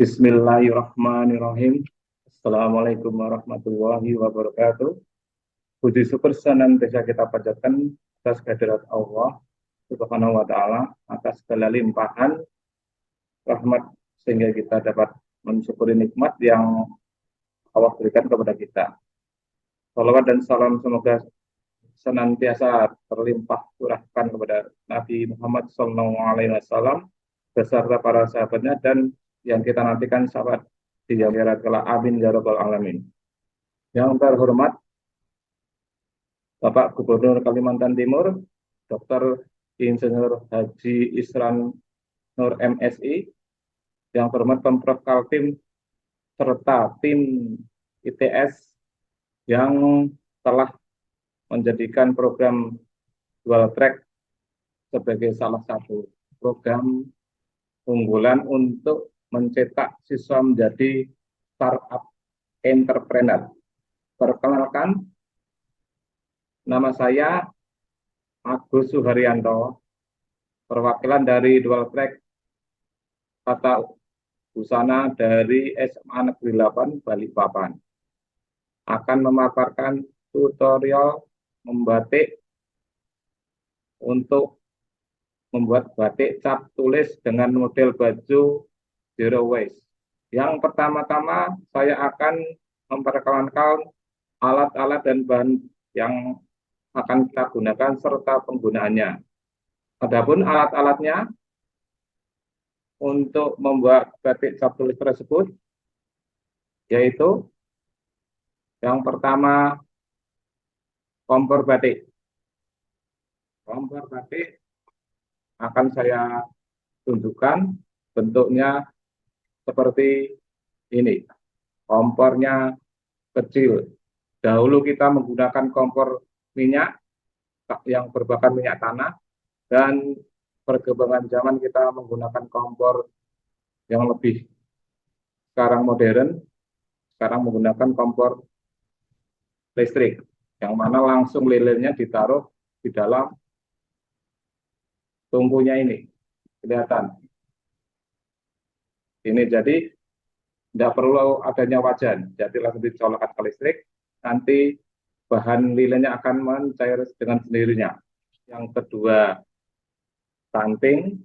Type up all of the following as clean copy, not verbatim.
Bismillahirrahmanirrahim. Assalamualaikum warahmatullahi wabarakatuh. Puji syukur senantiasa kita panjatkan atas kehadirat Allah Subhanahu wa taala, atas segala limpahan rahmat sehingga kita dapat mensyukuri nikmat yang Allah berikan kepada kita. Salawat dan salam semoga senantiasa terlimpah curahkan kepada Nabi Muhammad SAW beserta para sahabatnya dan yang kita nantikan sahabat di akhirat kelak. Amin ya rabbal alamin. Yang terhormat Bapak Gubernur Kalimantan Timur, Dr. Insinyur Haji Isran Nur MSI, yang terhormat Pemprov Kaltim serta tim ITS yang telah menjadikan program dual track sebagai salah satu program unggulan untuk mencetak siswa menjadi startup entrepreneur. Perkenalkan, nama saya Agus Suharyanto, perwakilan dari dual track tata busana dari SMA Negeri 8 Balikpapan. Akan memaparkan tutorial membatik untuk membuat batik cap tulis dengan model baju zero waste. Yang pertama-tama saya akan memperkenalkan alat-alat dan bahan yang akan kita gunakan serta penggunaannya. Adapun alat-alatnya untuk membuat batik cap tulis tersebut yaitu yang pertama kompor batik. Kompor batik akan saya tunjukkan bentuknya seperti ini. Kompornya kecil. Dahulu kita menggunakan kompor minyak yang berbahan minyak tanah, dan perkembangan zaman kita menggunakan kompor yang lebih sekarang modern, sekarang menggunakan kompor listrik, yang mana langsung lilinnya ditaruh di dalam tungkunya ini, kelihatan. Ini jadi tidak perlu adanya wajan, jadi langsung dicolokkan ke listrik, nanti bahan lilinnya akan mencair dengan sendirinya. Yang kedua, tanting.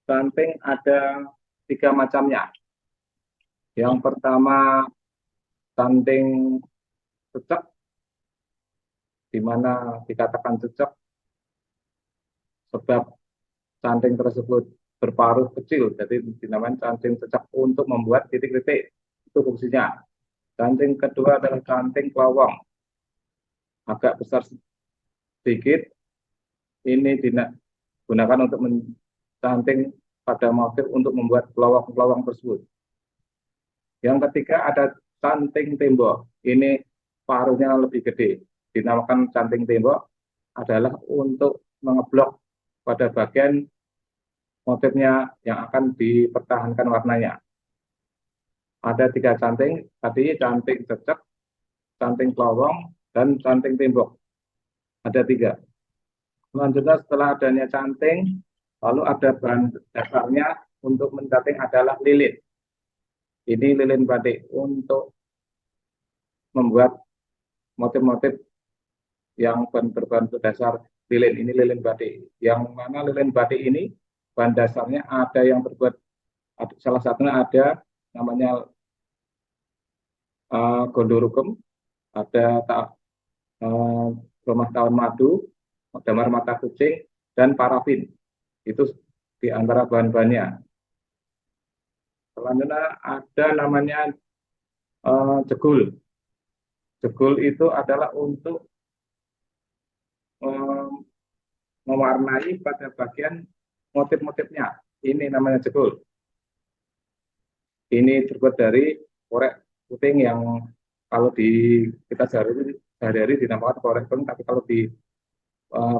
Tanting ada 3 macamnya. Yang pertama, tanting cecek, di mana dikatakan cecek sebab canting tersebut berparuh kecil, jadi dinamakan canting cecek untuk membuat titik-titik, itu fungsinya. Canting kedua adalah canting kelawong, agak besar sedikit, ini digunakan untuk mencanting pada motif untuk membuat kelawong-kelawong tersebut. Yang ketiga ada canting tembok, ini paruhnya lebih gede, dinamakan canting tembok, adalah untuk mengeblok pada bagian motifnya yang akan dipertahankan warnanya. Ada 3 canting, tadi canting cecek, canting kelawong, dan canting tembok. Ada 3. Selanjutnya setelah adanya canting, lalu ada bahan dasarnya untuk mencanting adalah lilin. Ini lilin batik untuk membuat motif-motif yang berbahan dasar lilin. Ini lilin batik. Yang mana lilin batik ini bahan dasarnya ada yang terbuat, salah satunya ada namanya gondorukem, ada rumah tawon madu, damar mata kucing, dan parafin. Itu di antara bahan-bahannya. Selanjutnya ada namanya jegul. Jegul itu adalah untuk mewarnai pada bagian motif-motifnya. Ini namanya jegul. Ini terbuat dari korek puting yang kalau kita sehari-hari dinamakan korek puting, tapi kalau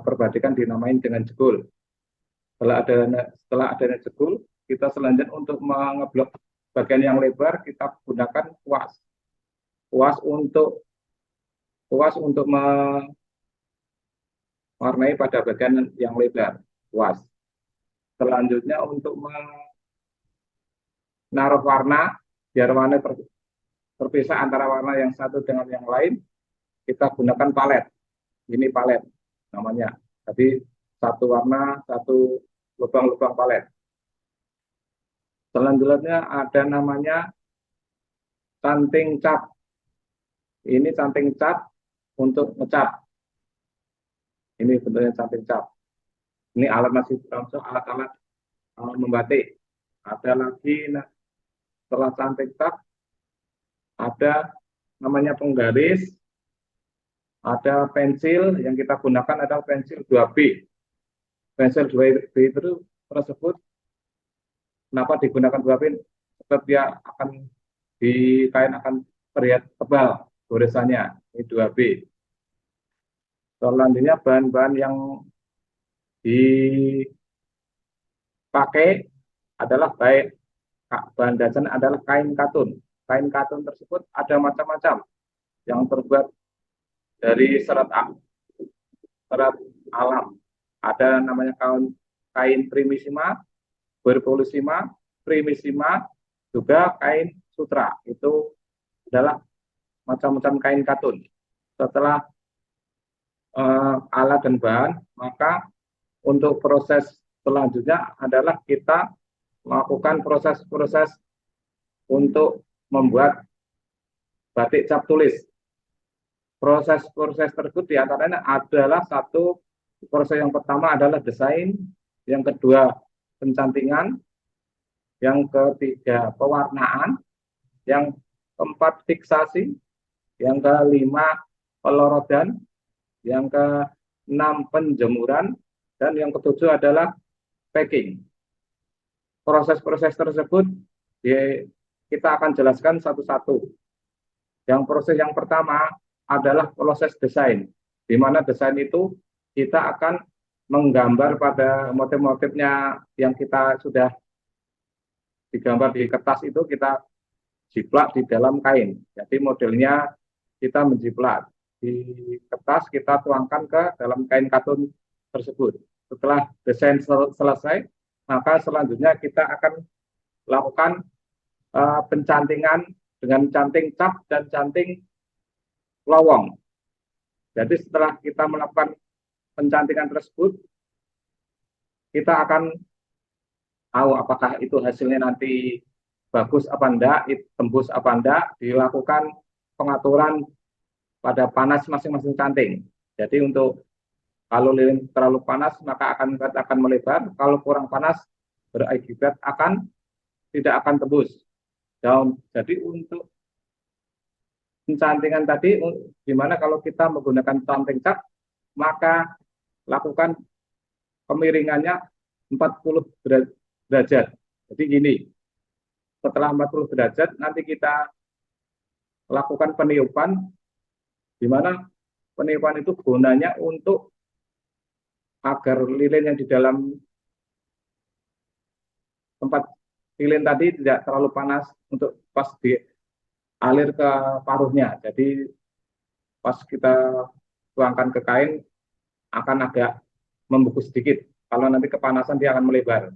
perbandingan dinamain dengan jegul. Setelah adanya jegul, kita selanjutnya untuk mengeblok bagian yang lebar kita gunakan kuas. Kuas untuk mewarnai pada bagian yang lebar, kuas. Selanjutnya untuk menaruh warna, biar warna terpisah antara warna yang satu dengan yang lain, kita gunakan palet. Ini palet namanya. Jadi satu warna, satu lubang-lubang palet. Selanjutnya ada namanya canting cat. Ini canting cat untuk ngecat. Ini bentuknya canting cat. Ini alat masih termasuk alat-alat membatik. Ada lagi setelah canting cat ada namanya penggaris, ada pensil yang kita gunakan ada pensil 2B. Pensil 2B itu tersebut kenapa digunakan 2B? Sebab dia akan di kain akan terlihat tebal goresannya. Ini 2B. Selanjutnya bahan-bahan yang dipakai adalah baik bahan dasar adalah kain katun. Kain katun tersebut ada macam-macam yang terbuat dari serat alam. Ada namanya kain primissima, berpolisima, primissima, juga kain sutra. Itu adalah macam-macam kain katun. Setelah alat dan bahan, maka untuk proses selanjutnya adalah kita melakukan proses-proses untuk membuat batik cap tulis. Proses-proses tersebut diantaranya adalah satu proses yang pertama adalah desain, yang kedua pencantingan, yang ketiga pewarnaan, yang keempat fiksasi, yang kelima pelorotan, yang keenam penjemuran, dan yang ketujuh adalah packing. Proses-proses tersebut kita akan jelaskan satu-satu. Yang proses yang pertama adalah proses desain, di mana desain itu kita akan menggambar pada motif-motifnya yang kita sudah digambar di kertas itu kita jiplak di dalam kain. Jadi modelnya kita menjiplak di kertas, kita tuangkan ke dalam kain katun tersebut. Setelah desain selesai, maka selanjutnya kita akan lakukan pencantingan dengan canting cap dan canting lowong. Jadi setelah kita melakukan pencantingan tersebut, kita akan tahu apakah itu hasilnya nanti bagus apa enggak, tembus apa enggak, dilakukan pengaturan pada panas masing-masing canting. Jadi untuk kalau lilin terlalu panas maka akan melebar, kalau kurang panas berakibat tidak akan tembus. Jadi untuk pencantingan tadi, di mana kalau kita menggunakan canting cat, maka lakukan kemiringannya 40 derajat. Jadi gini, setelah 40 derajat nanti kita lakukan peniupan, di mana peniupan itu gunanya untuk agar lilin yang di dalam tempat lilin tadi tidak terlalu panas untuk pas dialir ke paruhnya. Jadi pas kita tuangkan ke kain akan agak membeku sedikit. Kalau nanti kepanasan dia akan melebar.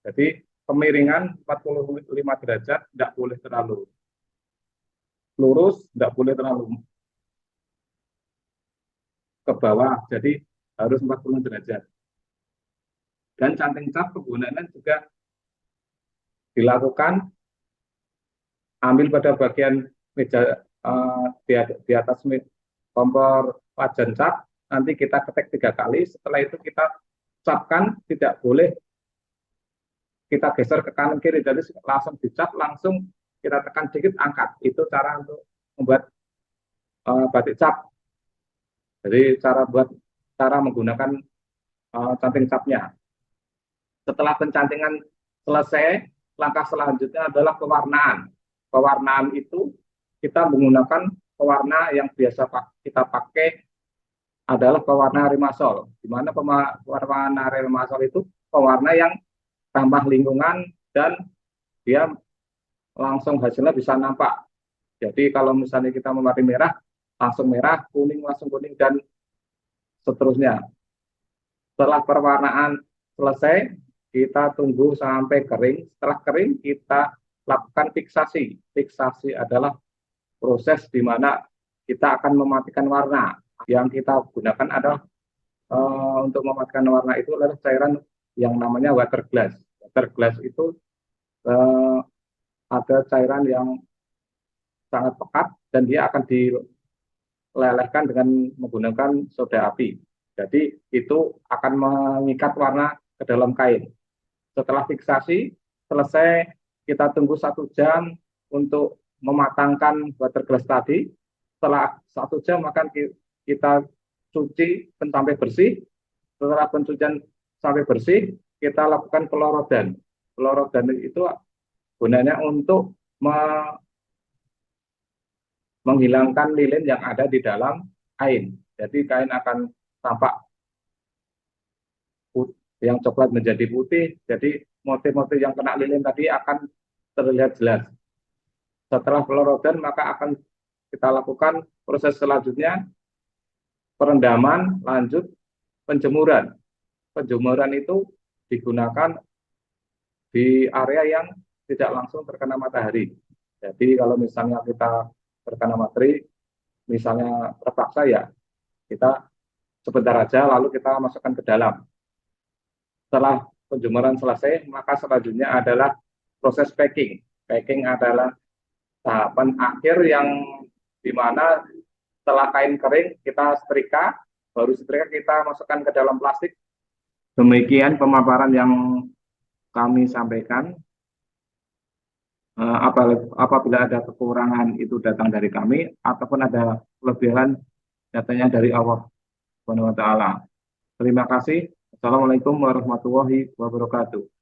Jadi kemiringan 45 derajat, tidak boleh terlalu lurus, tidak boleh terlalu ke bawah. Jadi harus 40 derajat. Dan canting cap penggunaannya juga dilakukan ambil pada bagian meja di atas kompor wajan cap, nanti kita ketik 3 kali, setelah itu kita capkan, tidak boleh kita geser ke kanan kiri, jadi langsung dicap, langsung kita tekan dikit, angkat. Itu cara untuk membuat batik cap. Jadi cara menggunakan canting capnya. Setelah pencantingan selesai, langkah selanjutnya adalah pewarnaan. Pewarnaan itu kita menggunakan pewarna yang biasa kita pakai adalah pewarna Rimasol. Di mana pewarna Rimasol itu pewarna yang ramah lingkungan dan dia langsung hasilnya bisa nampak. Jadi kalau misalnya kita mewarnai merah, langsung merah, kuning langsung kuning, dan seterusnya. Setelah pewarnaan selesai, kita tunggu sampai kering. Setelah kering, kita lakukan fiksasi. Fiksasi adalah proses di mana kita akan mematikan warna. Yang kita gunakan adalah untuk mematikan warna itu adalah cairan yang namanya water glass. Water glass itu ada cairan yang sangat pekat dan dia akan dilelehkan dengan menggunakan soda api. Jadi itu akan mengikat warna ke dalam kain. Setelah fiksasi selesai, kita tunggu 1 jam untuk mematangkan water glass tadi. Setelah 1 jam akan kita cuci sampai bersih. Setelah pencucian sampai bersih, kita lakukan pelorodan. Pelorodan itu gunanya untuk menghilangkan lilin yang ada di dalam kain. Jadi kain akan tampak yang coklat menjadi putih. Jadi motif-motif yang kena lilin tadi akan terlihat jelas. Setelah pelorodan maka akan kita lakukan proses selanjutnya perendaman, lanjut penjemuran. Penjemuran itu digunakan di area yang tidak langsung terkena matahari. Jadi kalau misalnya kita terkena matahari, misalnya terpaksa ya kita sebentar aja lalu kita masukkan ke dalam. Setelah penjemuran selesai, maka selanjutnya adalah proses packing. Packing adalah tahapan akhir yang dimana setelah kain kering kita setrika, baru setrika kita masukkan ke dalam plastik. Demikian pemaparan yang kami sampaikan. Apabila ada kekurangan itu datang dari kami, ataupun ada kelebihan datanya dari Allah Subhanahu wa Ta'ala. Terima kasih. Assalamualaikum warahmatullahi wabarakatuh.